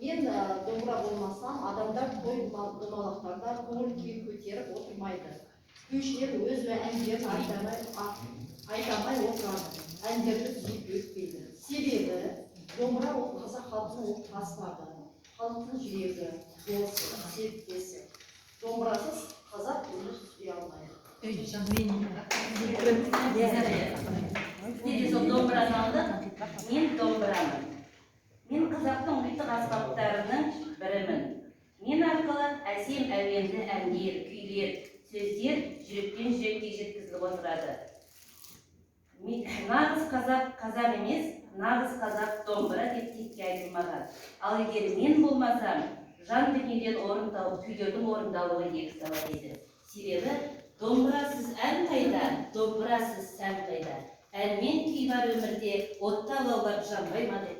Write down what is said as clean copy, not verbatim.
Мен домбыра болмасам, адамдар той домалақтарда көңіл күй көтеріп отырмайды. Күйшілер өз әндерін айта алмай отырады. Әндерді түзеп өтпейді. Себебі домбыра ол қазақ халқының ұлттық аспабы, халықтың жүрегі, досы, серіктесі. Домбырасыз қазақ өмір сүре алмайды. Домбыраны алдық, мен домбырамын. Мен қазақтың ұлттық аспаптарының бірімін. Мен арқылы әсем әуенді әндер, күйлер, сөздер жүректен жүрекке жеткізіліп отырады. Нағыз қазақ емес, нағыз қазақ домбыра деп текке айтылмаған. Ал егер мен болмасам, жан дүниеден орын тауып, күйлердің орындалуы екітала дейді. Себебі домбырасыз ән қайда, домбырасыз сән қайда. Ән мен күй бар өмірде, отта лаулап жанбай ма деп.